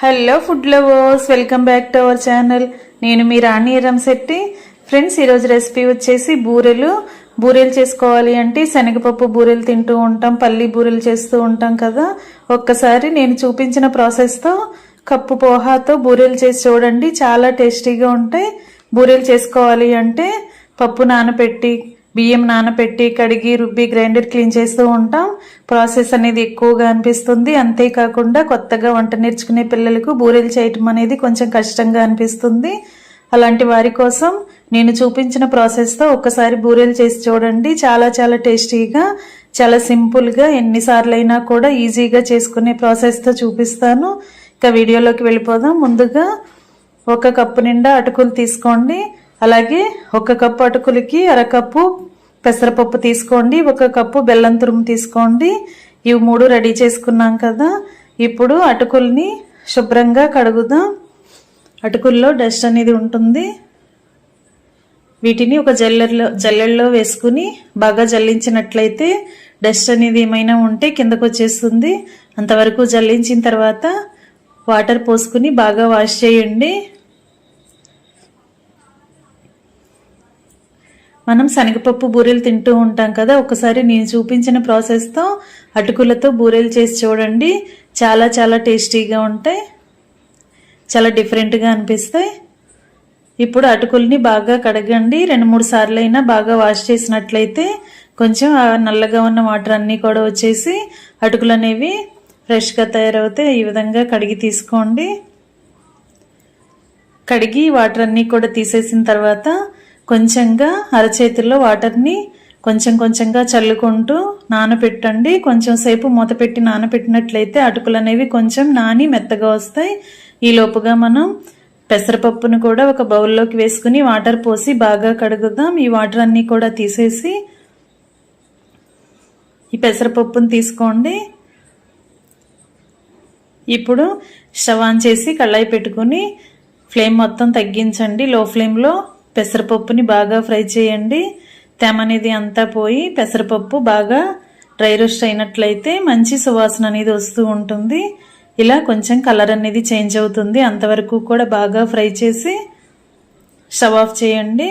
Hello food lovers, welcome back to our channel. నేను మీ రాణి రంశెట్టి. Friends, ఈరోజు recipe వచ్చేసి బూరెలు చేసుకోవాలి అంటే శనగపప్పు బూరెలు తింటూ ఉంటాం, పల్లి బూరెలు చేస్తూ ఉంటాం కదా. ఒక్కసారి నేను చూపించిన ప్రాసెస్తో కప్పు పోహాతో బూరెలు చేసి చూడండి, చాలా టేస్టీగా ఉంటాయి. బూరెలు చేసుకోవాలి అంటే పప్పు నానబెట్టి, బియ్యం నానబెట్టి, కడిగి, రుబ్బి, గ్రైండర్ క్లీన్ చేస్తూ ఉంటాం. ప్రాసెస్ అనేది ఎక్కువగా అనిపిస్తుంది. అంతేకాకుండా కొత్తగా వంట నేర్చుకునే పిల్లలకు బూరెలు చేయటం అనేది కొంచెం కష్టంగా అనిపిస్తుంది. అలాంటి వారి కోసం నేను చూపించిన ప్రాసెస్తో ఒక్కసారి బూరెలు చేసి చూడండి. చాలా చాలా టేస్టీగా, చాలా సింపుల్గా, ఎన్నిసార్లు అయినా కూడా ఈజీగా చేసుకునే ప్రాసెస్తో చూపిస్తాను. ఇక వీడియోలోకి వెళ్ళిపోదాం. ముందుగా 1 కప్పు నిండా అటుకులు తీసుకోండి. అలాగే 1 కప్పు అటుకులకి అరకప్పు పెసరపప్పు తీసుకోండి. 1 కప్పు బెల్లం తురుము తీసుకోండి. ఇవి 3 రెడీ చేసుకున్నాం కదా. ఇప్పుడు అటుకుల్ని శుభ్రంగా కడుగుదాం. అటుకుల్లో డస్ట్ అనేది ఉంటుంది. వీటిని ఒక జల్లెడలో వేసుకుని బాగా జల్లించినట్లయితే డస్ట్ అనేది ఏమైనా ఉంటే కిందకు వచ్చేస్తుంది. అంతవరకు జల్లించిన తర్వాత వాటర్ పోసుకుని బాగా వాష్ చేయండి. మనం శనగపప్పు బూరెలు తింటూ ఉంటాం కదా. ఒకసారి నేను చూపించిన ప్రాసెస్తో అటుకులతో బూరెలు చేసి చూడండి. చాలా చాలా టేస్టీగా ఉంటాయి, చాలా డిఫరెంట్గా అనిపిస్తాయి. ఇప్పుడు అటుకుల్ని బాగా కడగండి. 2-3 సార్లు అయినా బాగా వాష్ చేసినట్లయితే కొంచెం నల్లగా ఉన్న వాటర్ అన్నీ కూడా వచ్చేసి అటుకులు అనేవి ఫ్రెష్గా తయారవుతాయి. ఈ విధంగా కడిగి తీసుకోండి. కడిగి వాటర్ అన్నీ కూడా తీసేసిన తర్వాత కొంచెంగా అరచేతుల్లో వాటర్ని కొంచెం కొంచెంగా చల్లుకుంటూ నానబెట్టండి. కొంచెం సేపు మూత పెట్టి నానబెట్టినట్లయితే అటుకులు అనేవి కొంచెం నాని మెత్తగా వస్తాయి. ఈ లోపుగా మనం పెసరపప్పును కూడా ఒక బౌల్లోకి వేసుకుని వాటర్ పోసి బాగా కడుగుదాం. ఈ వాటర్ అన్నీ కూడా తీసేసి ఈ పెసరపప్పును తీసుకోండి. ఇప్పుడు స్టవ్ ఆన్ చేసి కళాయి పెట్టుకుని ఫ్లేమ్ మొత్తం తగ్గించండి. లో ఫ్లేమ్లో పెసరపప్పుని బాగా ఫ్రై చేయండి. తేమ అనేది అంతా పోయి పెసరపప్పు బాగా డ్రై రోస్ట్ అయినట్లయితే మంచి సువాసన అనేది వస్తూ ఉంటుంది. ఇలా కొంచెం కలర్ అనేది చేంజ్ అవుతుంది. అంతవరకు కూడా బాగా ఫ్రై చేసి స్టవ్ ఆఫ్ చేయండి.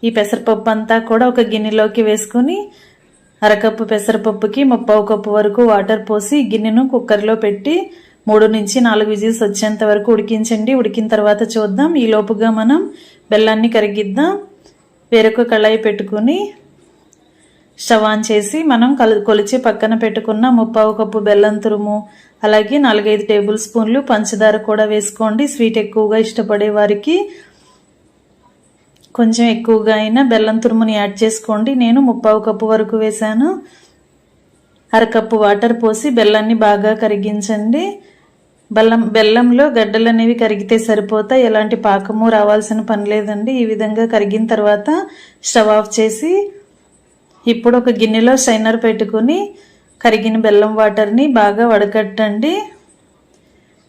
ఈ పెసరపప్పు అంతా కూడా ఒక గిన్నెలోకి వేసుకుని అరకప్పు పెసరపప్పుకి 3/4 కప్పు వరకు వాటర్ పోసి గిన్నెను కుక్కర్లో పెట్టి 3 నుంచి 4 విజిల్స్ వచ్చేంత వరకు ఉడికించండి. ఉడికిన తర్వాత చూద్దాం. ఈ లోపుగా మనం బెల్లాన్ని కరిగిద్దాం. వేరొక కళాయి పెట్టుకుని స్టవ్ ఆన్ చేసి మనం కొలిచి పక్కన పెట్టుకున్న 3/4 కప్పు బెల్లం తురుము, అలాగే 4-5 టేబుల్ స్పూన్లు పంచదార కూడా వేసుకోండి. స్వీట్ ఎక్కువగా ఇష్టపడే వారికి కొంచెం ఎక్కువగా అయినా బెల్లం తురుముని యాడ్ చేసుకోండి. నేను 3/4 కప్పు వరకు వేశాను. అరకప్పు వాటర్ పోసి బెల్లాన్ని బాగా కరిగించండి. బెల్లంలో గడ్డలు అనేవి కరిగితే సరిపోతాయి, ఎలాంటి పాకము రావాల్సిన పని లేదండి. ఈ విధంగా కరిగిన తర్వాత స్టవ్ ఆఫ్ చేసి ఇప్పుడు ఒక గిన్నెలో స్ట్రైనర్ పెట్టుకుని కరిగిన బెల్లం వాటర్ని బాగా వడకట్టండి.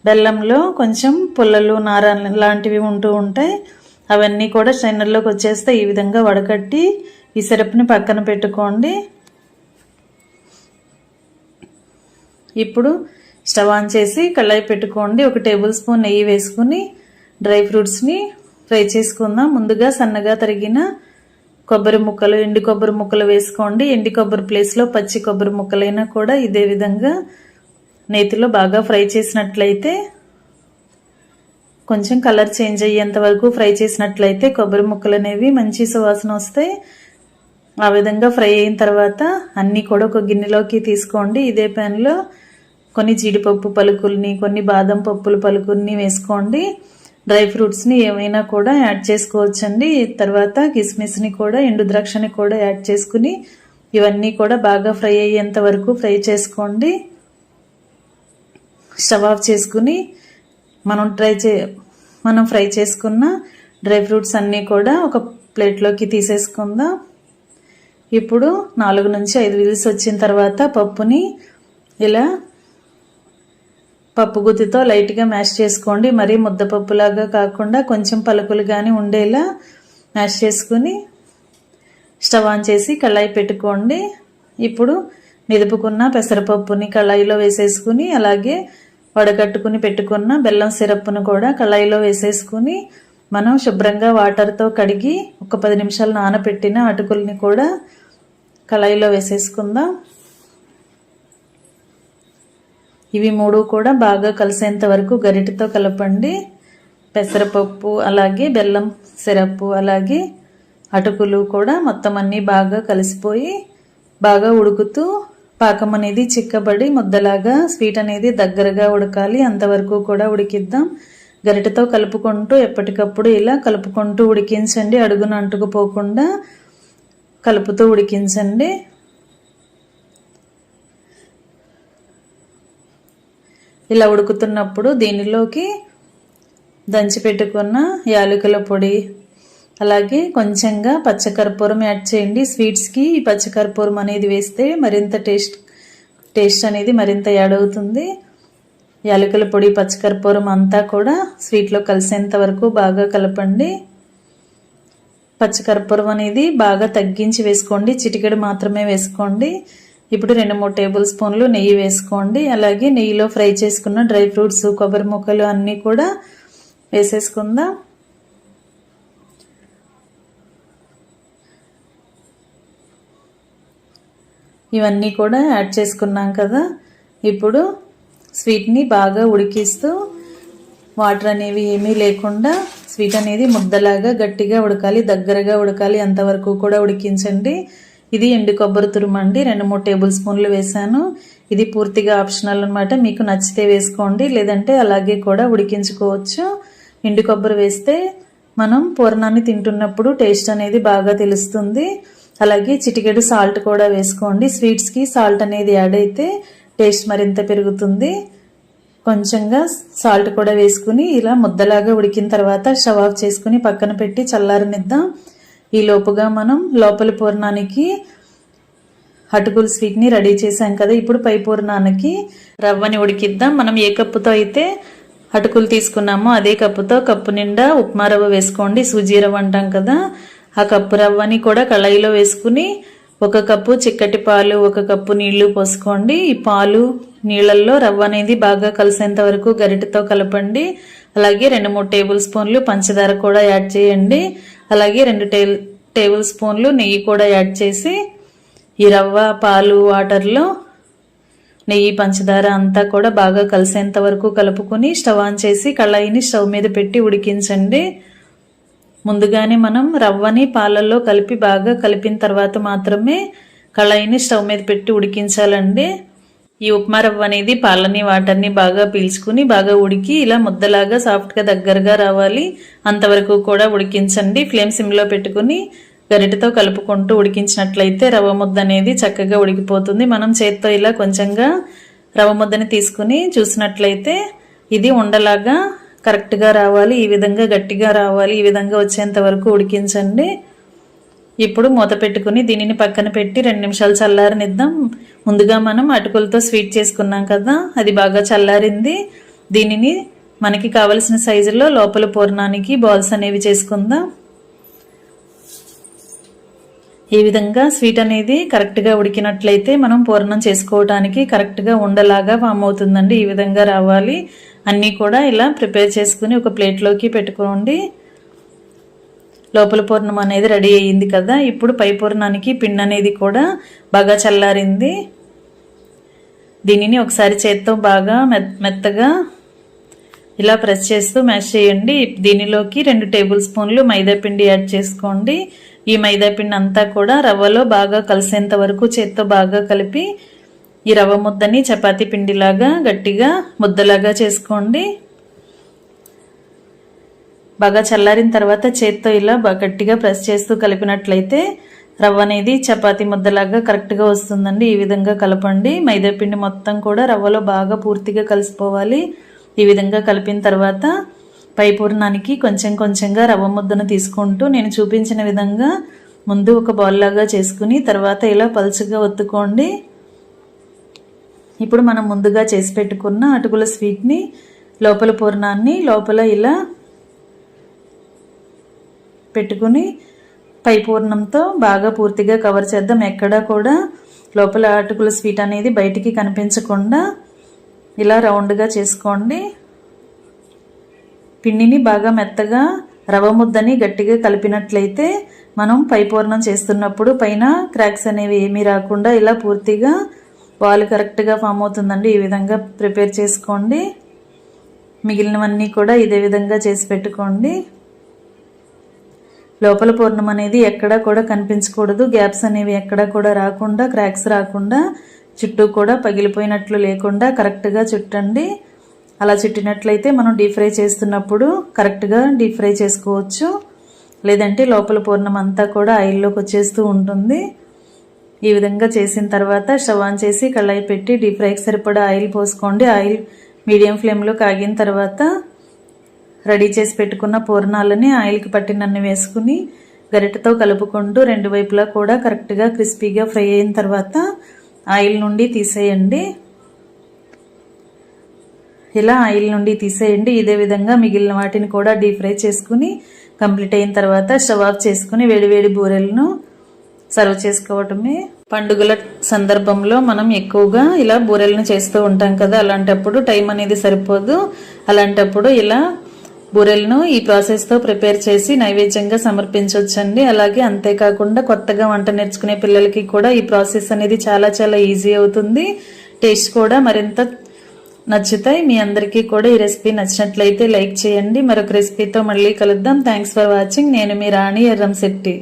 బెల్లంలో కొంచెం పుల్లలు, నార లాంటివి ఉంటూ ఉంటాయి. అవన్నీ కూడా స్ట్రైనర్లోకి వచ్చేస్తే ఈ విధంగా వడకట్టి ఈ సిరప్ని పక్కన పెట్టుకోండి. ఇప్పుడు స్టవ్ ఆన్ చేసి కళాయి పెట్టుకోండి. 1 టేబుల్ స్పూన్ నెయ్యి వేసుకుని డ్రై ఫ్రూట్స్ని ఫ్రై చేసుకుందాం. ముందుగా సన్నగా తరిగిన కొబ్బరి ముక్కలు, ఎండు కొబ్బరి ముక్కలు వేసుకోండి. ఎండు కొబ్బరి ప్లేస్లో పచ్చి కొబ్బరి ముక్కలైనా కూడా ఇదే విధంగా నేతిలో బాగా ఫ్రై చేసినట్లయితే, కొంచెం కలర్ చేంజ్ అయ్యేంత వరకు ఫ్రై చేసినట్లయితే కొబ్బరి ముక్కలు అనేవి మంచి సువాసన వస్తాయి. ఆ విధంగా ఫ్రై అయిన తర్వాత అన్నీ కూడా ఒక గిన్నెలోకి తీసుకోండి. ఇదే ప్యాన్లో కొన్ని జీడిపప్పు పలుకుల్ని, కొన్ని బాదం పప్పుల పలుకుల్ని వేసుకోండి. డ్రై ఫ్రూట్స్ని ఏమైనా కూడా యాడ్ చేసుకోవచ్చండి. తర్వాత కిస్మిస్ని కూడా, ఎండు ద్రాక్షని కూడా యాడ్ చేసుకుని ఇవన్నీ కూడా బాగా ఫ్రై అయ్యేంత వరకు ఫ్రై చేసుకోండి. స్టవ్ ఆఫ్ చేసుకుని మనం ఫ్రై చేసుకున్న డ్రై ఫ్రూట్స్ అన్నీ కూడా ఒక ప్లేట్లోకి తీసేసుకుందాం. ఇప్పుడు 4 నుంచి 5 విజిల్స్ వచ్చిన తర్వాత పప్పుని ఇలా పప్పు గుత్తితో లైట్గా మ్యాష్ చేసుకోండి. మరీ ముద్దపప్పులాగా కాకుండా కొంచెం పలుకులు కానీ ఉండేలా మ్యాష్ చేసుకుని స్టవ్ ఆన్ చేసి కళాయి పెట్టుకోండి. ఇప్పుడు మెదుపుకున్న పెసరపప్పుని కళాయిలో వేసేసుకుని అలాగే వడగట్టుకుని పెట్టుకున్న బెల్లం సిరప్ను కూడా కళాయిలో వేసేసుకుని మనం శుభ్రంగా వాటర్తో కడిగి ఒక 10 నిమిషాలు నానబెట్టిన అటుకుల్ని కూడా కళాయిలో వేసేసుకుందాం. ఇవి మూడు కూడా బాగా కలిసేంత వరకు గరిటెతో కలపండి. పెసరపప్పు అలాగే బెల్లం సిరప్ అలాగే అటుకులు కూడా మొత్తం అన్నీ బాగా కలిసిపోయి బాగా ఉడుకుతూ పాకం అనేది చిక్కబడి ముద్దలాగా స్వీట్ అనేది దగ్గరగా ఉడకాలి. అంతవరకు కూడా ఉడికిద్దాం. గరిటెతో కలుపుకుంటూ ఎప్పటికప్పుడు ఇలా కలుపుకుంటూ ఉడికించండి. అడుగున అంటుకుపోకుండా కలుపుతూ ఉడికించండి. ఇలా ఉడుకుతున్నప్పుడు దీనిలోకి దంచి పెట్టుకున్న యాలకుల పొడి అలాగే కొంచెంగా పచ్చకర్పూరం యాడ్ చేయండి. స్వీట్స్కి ఈ పచ్చకర్పూరం అనేది వేస్తే మరింత టేస్ట్ అనేది మరింత యాడ్ అవుతుంది. యాలకుల పొడి పచ్చకర్పూరం అంతా కూడా స్వీట్లో కలిసేంత వరకు బాగా కలపండి. పచ్చకర్పూరం అనేది బాగా తగ్గించి వేసుకోండి. చిటికెడు మాత్రమే వేసుకోండి. ఇప్పుడు 2-3 టేబుల్ స్పూన్లు నెయ్యి వేసుకోండి. అలాగే నెయ్యిలో ఫ్రై చేసుకున్న డ్రై ఫ్రూట్స్ కొబ్బరి ముక్కలు అన్నీ కూడా వేసేసుకుందాం. ఇవన్నీ కూడా యాడ్ చేసుకున్నాం కదా. ఇప్పుడు స్వీట్ని బాగా ఉడికిస్తూ వాటర్ అనేవి ఏమీ లేకుండా స్వీట్ అనేది ముద్దలాగా గట్టిగా ఉడకాలి, దగ్గరగా ఉడకాలి. అంతవరకు కూడా ఉడికించండి. ఇది ఎండు కొబ్బరి తురుమండి. 2-3 టేబుల్ స్పూన్లు వేసాను. ఇది పూర్తిగా ఆప్షనల్ అనమాట. మీకు నచ్చితే వేసుకోండి, లేదంటే అలాగే కూడా ఉడికించుకోవచ్చు. ఎండు కొబ్బరి వేస్తే మనం పూర్ణాన్ని తింటున్నప్పుడు టేస్ట్ అనేది బాగా తెలుస్తుంది. అలాగే చిటికెడు సాల్ట్ కూడా వేసుకోండి. స్వీట్స్కి సాల్ట్ అనేది యాడ్ అయితే టేస్ట్ మరింత పెరుగుతుంది. కొంచెంగా సాల్ట్ కూడా వేసుకుని ఇలా ముద్దలాగా ఉడికిన తర్వాత స్టవ్ ఆఫ్ చేసుకుని పక్కన పెట్టి చల్లారనిద్దాం. ఈ లోపుగా మనం లోపల పూర్ణానికి అటుకుల స్వీట్ని రెడీ చేసాం కదా. ఇప్పుడు పై పూర్ణానికి రవ్వని ఉడికిద్దాం. మనం ఏ కప్పుతో అయితే అటుకులు తీసుకున్నామో అదే కప్పుతో కప్పు నిండా ఉప్మా రవ్వ వేసుకోండి. సూజీ రవ్వ అంటాం కదా. ఆ కప్పు రవ్వని కూడా కళాయిలో వేసుకుని 1 కప్పు చిక్కటి పాలు 1 కప్పు నీళ్లు పోసుకోండి. ఈ పాలు నీళ్లలో రవ్వ అనేది బాగా కలిసేంత వరకు గరిటెతో కలపండి. అలాగే 2-3 టేబుల్ స్పూన్లు పంచదార కూడా యాడ్ చేయండి. అలాగే 2 టేబుల్ స్పూన్లు నెయ్యి కూడా యాడ్ చేసి ఈ రవ్వ పాలు వాటర్లో నెయ్యి పంచదార అంతా కూడా బాగా కలిసేంత వరకు కలుపుకొని స్టవ్ ఆన్ చేసి కళాయిని స్టవ్ మీద పెట్టి ఉడికించండి. ముందుగానే మనం రవ్వని పాలల్లో కలిపి బాగా కలిపిన తర్వాత మాత్రమే కళాయిని స్టవ్ మీద పెట్టి ఉడికించాలండి. ఈ ఉప్మా రవ్వ అనేది పాలని వాటర్ని బాగా పీల్చుకుని బాగా ఉడికి ఇలా ముద్దలాగా సాఫ్ట్గా దగ్గరగా రావాలి. అంతవరకు కూడా ఉడికించండి. ఫ్లేమ్ సిమ్లో పెట్టుకుని గరిటెతో కలుపుకుంటూ ఉడికించినట్లయితే రవ్వ ముద్ద అనేది చక్కగా ఉడికిపోతుంది. మనం చేత్తో ఇలా కొంచెంగా రవ్వ ముద్దని తీసుకుని చూసినట్లయితే ఇది ఉండలాగా కరెక్ట్గా రావాలి. ఈ విధంగా గట్టిగా రావాలి. ఈ విధంగా వచ్చేంత వరకు ఉడికించండి. ఇప్పుడు మూత పెట్టుకుని దీనిని పక్కన పెట్టి 2 నిమిషాలు చల్లారనిద్దాం. ముందుగా మనం అటుకులతో స్వీట్ చేసుకున్నాం కదా, అది బాగా చల్లారింది. దీనిని మనకి కావలసిన సైజులో లోపల పూర్ణానికి బాల్స్ అనేవి చేసుకుందాం. ఈ విధంగా స్వీట్ అనేది కరెక్ట్గా ఉడికినట్లయితే మనం పూర్ణం చేసుకోవడానికి కరెక్ట్గా ఉండలాగా ఫామ్ అవుతుందండి. ఈ విధంగా రావాలి. అన్నీ కూడా ఇలా ప్రిపేర్ చేసుకుని ఒక ప్లేట్లోకి పెట్టుకోండి. లోపల పూర్ణం అనేది రెడీ అయ్యింది కదా. ఇప్పుడు పై పూర్ణానికి పిండి అనేది కూడా బాగా చల్లారింది. దీనిని ఒకసారి చేత్తో బాగా మెత్తగా ఇలా ప్రెస్ చేస్తూ మ్యాష్ చేయండి. దీనిలోకి 2 టేబుల్ స్పూన్లు మైదా పిండి యాడ్ చేసుకోండి. ఈ మైదా పిండి అంతా కూడా రవ్వలో బాగా కలిసేంత వరకు చేత్తో బాగా కలిపి ఈ రవ్వ ముద్దని చపాతీ పిండిలాగా గట్టిగా ముద్దలాగా చేసుకోండి. బాగా చల్లారిన తర్వాత చేత్తో ఇలా గట్టిగా ప్రెస్ చేస్తూ కలిపినట్లయితే రవ్వ అనేది చపాతీ ముద్దలాగా కరెక్ట్గా వస్తుందండి. ఈ విధంగా కలపండి. మైదా పిండి మొత్తం కూడా రవ్వలో బాగా పూర్తిగా కలిసిపోవాలి. ఈ విధంగా కలిపిన తర్వాత పై పూర్ణానికి కొంచెం కొంచెంగా రవ్వ ముద్దను తీసుకుంటూ నేను చూపించిన విధంగా ముందు ఒక బాల్ లాగా చేసుకుని తర్వాత ఇలా పలుచగా ఒత్తుకోండి. ఇప్పుడు మనం ముందుగా చేసి పెట్టుకున్న అటుకుల స్వీట్ని లోపల పూర్ణాన్ని లోపల ఇలా పెట్టుకుని పై పూర్ణంతో బాగా పూర్తిగా కవర్ చేద్దాం. ఎక్కడా కూడా లోపల అటుకుల స్వీట్ అనేది బయటికి కనిపించకుండా ఇలా రౌండ్గా చేసుకోండి. పిండిని బాగా మెత్తగా రవ్వ ముద్దని గట్టిగా కలిపినట్లయితే మనం పై పూర్ణం చేస్తున్నప్పుడు పైన క్రాక్స్ అనేవి ఏమీ రాకుండా ఇలా పూర్తిగా బాల్ కరెక్ట్గా ఫామ్ అవుతుందండి. ఈ విధంగా ప్రిపేర్ చేసుకోండి. మిగిలినవన్నీ కూడా ఇదే విధంగా చేసి పెట్టుకోండి. లోపల పూర్ణం అనేది ఎక్కడా కూడా కనిపించకూడదు. గ్యాప్స్ అనేవి ఎక్కడా కూడా రాకుండా, క్రాక్స్ రాకుండా, చుట్టూ కూడా పగిలిపోయినట్లు లేకుండా కరెక్ట్గా చుట్టండి. అలా చుట్టినట్లయితే మనం డీప్ ఫ్రై చేస్తున్నప్పుడు కరెక్ట్గా డీప్ ఫ్రై చేసుకోవచ్చు. లేదంటే లోపల పూర్ణం అంతా కూడా ఆయిల్లోకి వచ్చేస్తూ ఉంటుంది. ఈ విధంగా చేసిన తర్వాత స్టవ్ ఆన్ చేసి కళాయి పెట్టి డీప్ ఫ్రైకి సరిపడా ఆయిల్ పోసుకోండి. ఆయిల్ మీడియం ఫ్లేమ్లో కాగిన తర్వాత రెడీ చేసి పెట్టుకున్న పూర్ణాలని ఆయిల్కి పట్టినన్ని వేసుకుని గరిటెతో కలుపుకుంటూ రెండు వైపులా కూడా కరెక్ట్గా క్రిస్పీగా ఫ్రై అయిన తర్వాత ఆయిల్ నుండి తీసేయండి. ఇలా ఆయిల్ నుండి తీసేయండి. ఇదే విధంగా మిగిలిన వాటిని కూడా డీప్ ఫ్రై చేసుకుని కంప్లీట్ అయిన తర్వాత స్టవ్ ఆఫ్ చేసుకుని వేడివేడి బూరెలను సర్వ్ చేసుకోవటమే. పండుగల సందర్భంలో మనం ఎక్కువగా ఇలా బూరెలను చేస్తూ ఉంటాం కదా, అలాంటప్పుడు టైం అనేది సరిపోదు. అలాంటప్పుడు ఇలా బూరెలను ఈ ప్రాసెస్తో ప్రిపేర్ చేసి నైవేద్యంగా సమర్పించవచ్చండి. అలాగే అంతేకాకుండా కొత్తగా వంట నేర్చుకునే పిల్లలకి కూడా ఈ ప్రాసెస్ అనేది చాలా చాలా ఈజీ అవుతుంది. టేస్ట్ కూడా మరింత నచ్చుతాయి. మీ అందరికీ కూడా ఈ రెసిపీ నచ్చినట్లయితే లైక్ చేయండి. మరొక రెసిపీతో మళ్ళీ కలుద్దాం. Thanks for watching. నేను మీ రాణి ఎర్రంశెట్టి.